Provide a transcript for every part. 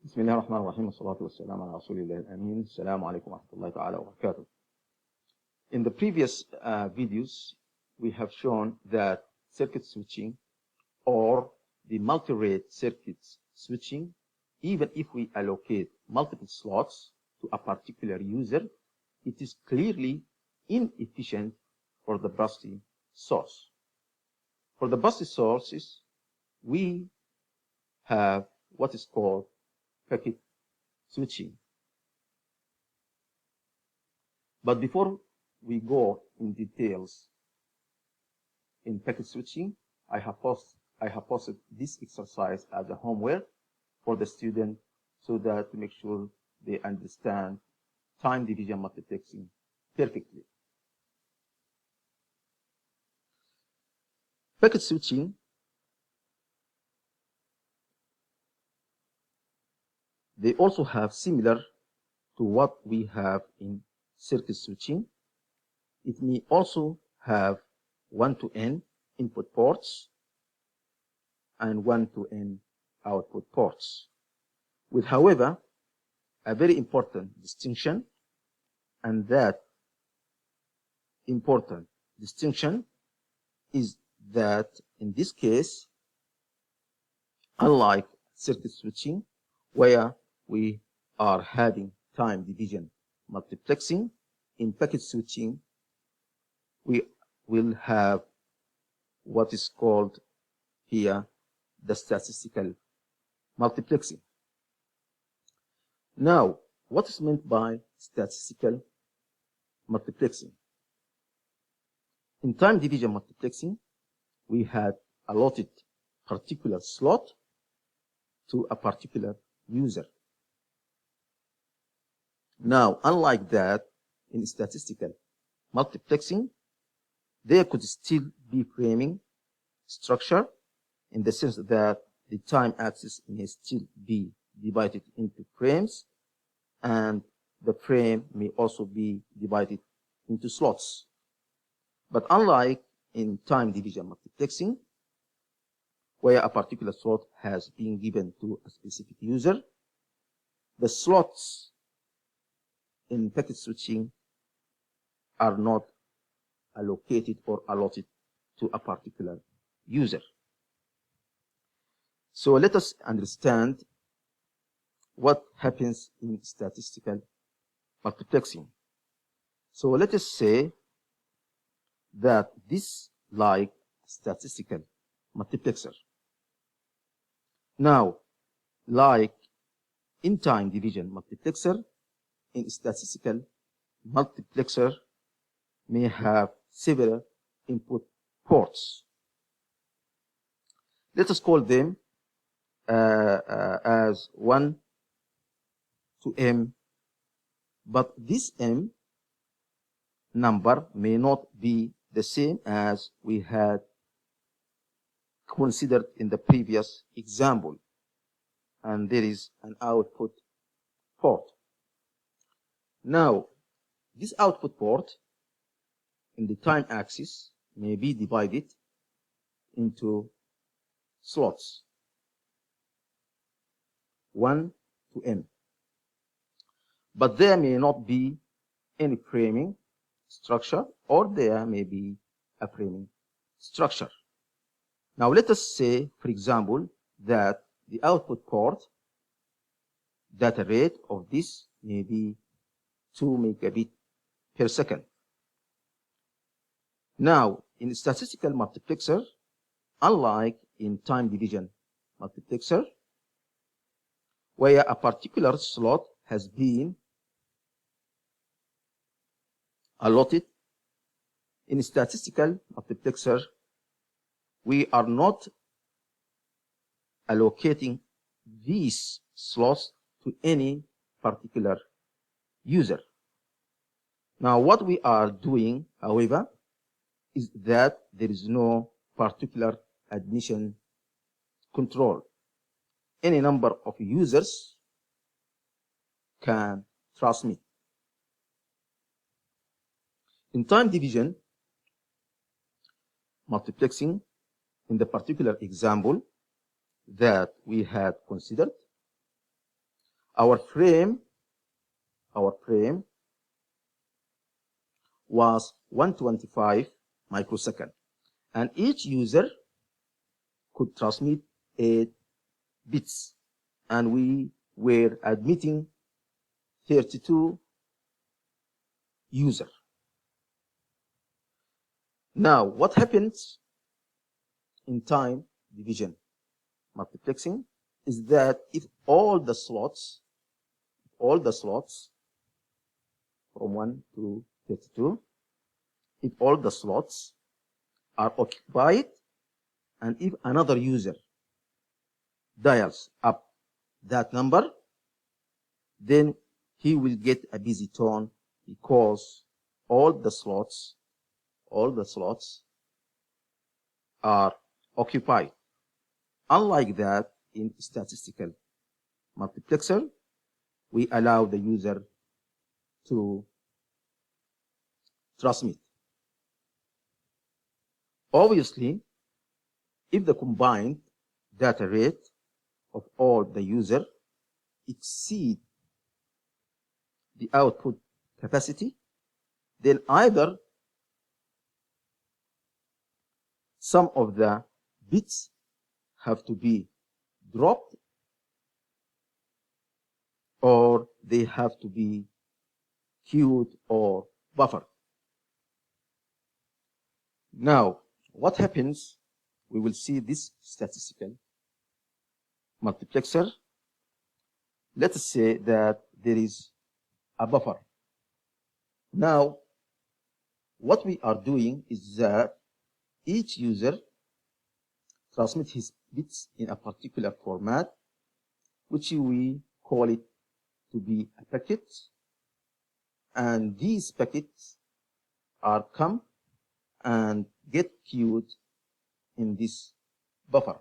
بسم الله الرحمن الرحيم والصلاة والسلام على رسول الله الأمين. السلام عليكم ورحمة الله تعالى وبركاته. In the previous videos, we have shown that circuit switching or the multi-rate circuits switching, even if we allocate multiple slots to a particular user, it is clearly inefficient for the busty source. For the busty sources, we have what is called packet switching. But before we go in details in packet switching, I have posted this exercise as a homework for the student so that to make sure they understand time division multiplexing perfectly. Packet switching they also have similar to what we have in circuit switching. It may also have 1 to n input ports and 1 to n output ports, with, however, a very important distinction, and that important distinction is that in this case, unlike circuit switching, where we are having time division multiplexing, in packet switching, we will have what is called here the statistical multiplexing. Now, what is meant by statistical multiplexing? In time division multiplexing, we had allotted particular slot to a particular user. Now, unlike that, in statistical multiplexing, there could still be framing structure in the sense that the time axis may still be divided into frames, and the frame may also be divided into slots. But unlike in time division multiplexing, where a particular slot has been given to a specific user, the slots in packet switching are not allocated or allotted to a particular user. So let us understand what happens in statistical multiplexing. So let us say that this like statistical multiplexer. Now, like in time division multiplexer, in statistical multiplexer may have several input ports. Let us call them as 1 to m, but this m number may not be the same as we had considered in the previous example, and there is an output port. Now, this output port in the time axis may be divided into slots 1 to n, but there may not be any framing structure, or there may be a framing structure. Now let us say, for example, that the output port data rate of this may be 2 megabit per second. Now, in statistical multiplexer, unlike in time division multiplexer, where a particular slot has been allotted, in statistical multiplexer, we are not allocating these slots to any particular user. Now, what we are doing, however, is that there is no particular admission control. Any number of users can transmit. In time division multiplexing, in the particular example that we had considered, Our frame was 125 microseconds, and each user could transmit 8 bits, and we were admitting 32 users. Now, what happens in time division multiplexing is that if all the slots from 1 to 32, if all the slots are occupied, and if another user dials up that number, then he will get a busy tone because all the slots are occupied. Unlike that, in statistical multiplexer, we allow the user to transmit. Obviously, if the combined data rate of all the user exceed the output capacity, then either some of the bits have to be dropped or they have to be queued or buffered. Now, what happens? We will see this statistical multiplexer. Let us say that there is a buffer. Now, what we are doing is that each user transmits his bits in a particular format, which we call it to be a packet, and these packets are come and get queued in this buffer.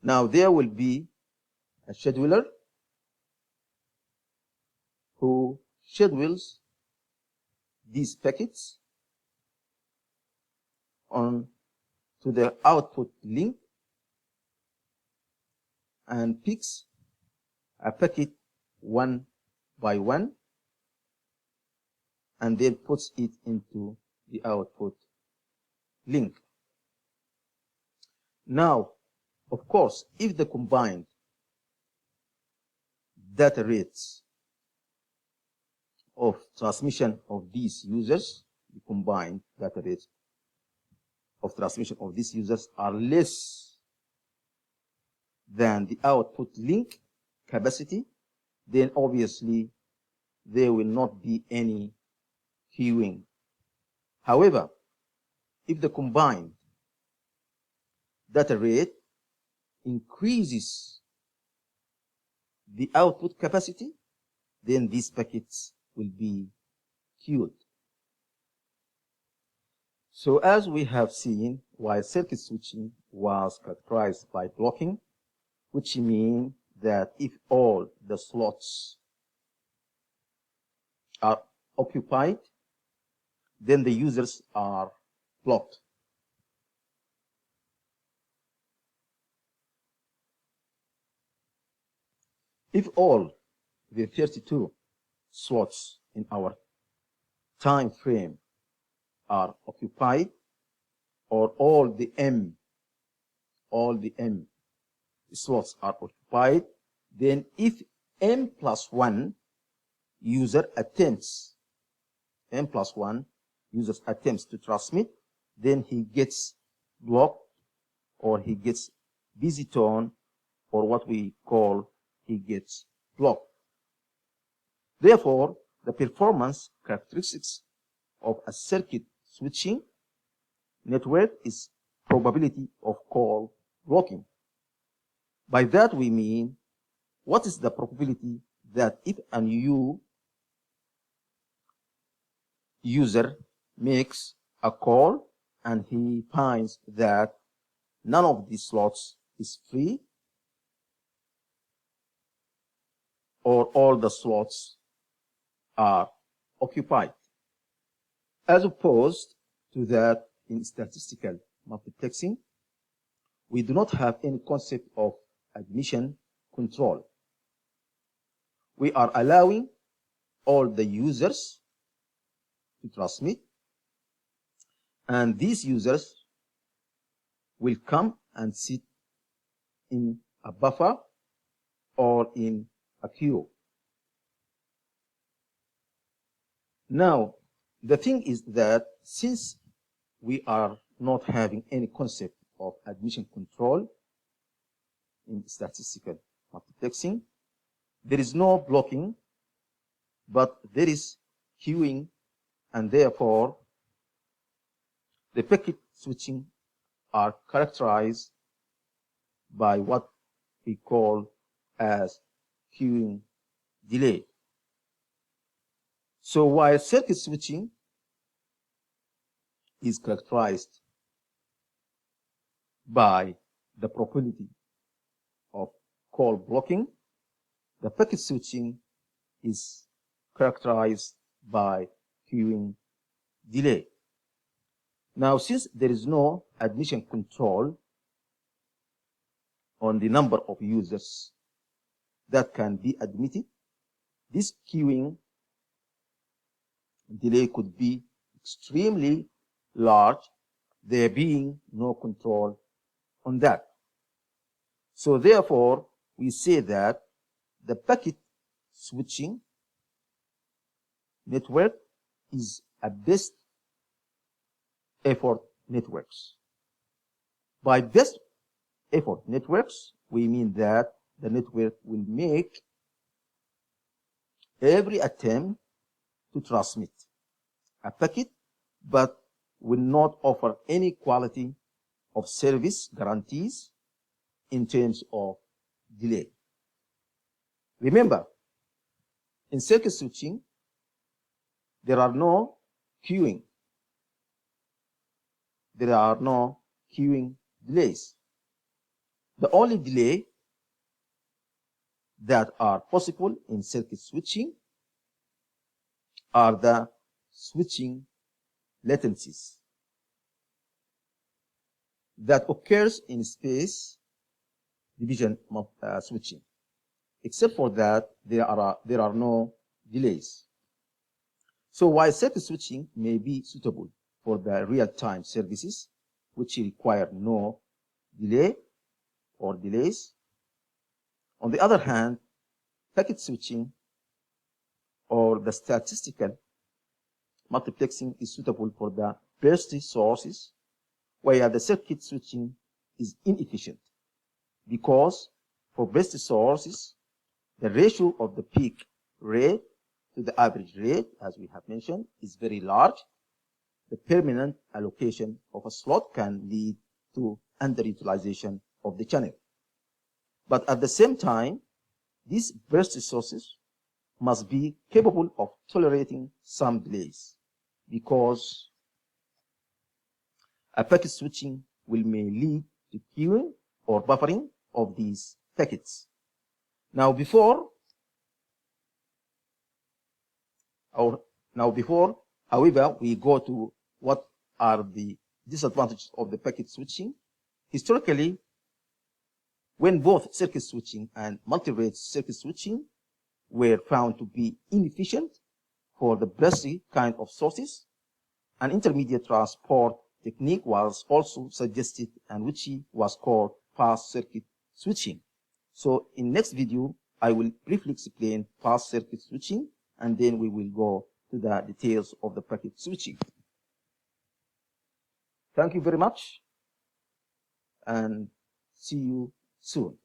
Now there will be a scheduler who schedules these packets on to the output link and picks a packet one by one and then puts it into the output link. Now, of course, if the combined data rates of transmission of these users, the combined data rates of transmission of these users are less than the output link capacity, then obviously there will not be any queuing. However, if the combined data rate increases the output capacity, then these packets will be queued. So as we have seen, while circuit switching was characterized by blocking, which means that if all the slots are occupied, then the users are blocked. If all the 32 slots in our time frame are occupied, or all the M slots are occupied, then if M plus 1 user attempts to transmit, then he gets blocked, or he gets busy tone, or what we call he gets blocked. Therefore, the performance characteristics of a circuit switching network is probability of call blocking. By that we mean, what is the probability that if a new user makes a call and he finds that none of these slots is free, or all the slots are occupied, as opposed to that in statistical multiplexing, we do not have any concept of admission control. We are allowing all the users to transmit, and these users will come and sit in a buffer or in a queue. Now, the thing is that since we are not having any concept of admission control in statistical multiplexing, there is no blocking, but there is queuing, and therefore the packet switching are characterized by what we call as queuing delay. So while circuit switching is characterized by the probability of call blocking, the packet switching is characterized by queuing delay. Now, since there is no admission control on the number of users that can be admitted, this queuing delay could be extremely large, there being no control on that. So therefore, we say that the packet switching network is a best effort networks. By best effort networks, we mean that the network will make every attempt to transmit a packet, but will not offer any quality of service guarantees in terms of delay. Remember, in circuit switching, there are no queuing. There are no queuing delays. The only delay that are possible in circuit switching are the switching latencies that occurs in space division switching. Except for that, there are no delays. So while circuit switching may be suitable for the real-time services, which require no delay or delays, on the other hand, packet switching or the statistical multiplexing is suitable for the bursty sources, where the circuit switching is inefficient, because for bursty sources, the ratio of the peak rate to the average rate, as we have mentioned, is very large. The permanent allocation of a slot can lead to underutilization of the channel. But at the same time, these bursty sources must be capable of tolerating some delays, because a packet switching may lead to queuing or buffering of these packets. Now before, however, we go to what are the disadvantages of the packet switching. Historically, when both circuit switching and multi-rate circuit switching were found to be inefficient for the bursty kind of sources, an intermediate transport technique was also suggested, and which was called fast circuit switching. So in next video, I will briefly explain fast circuit switching, and then we will go to the details of the packet switching. Thank you very much, and see you soon.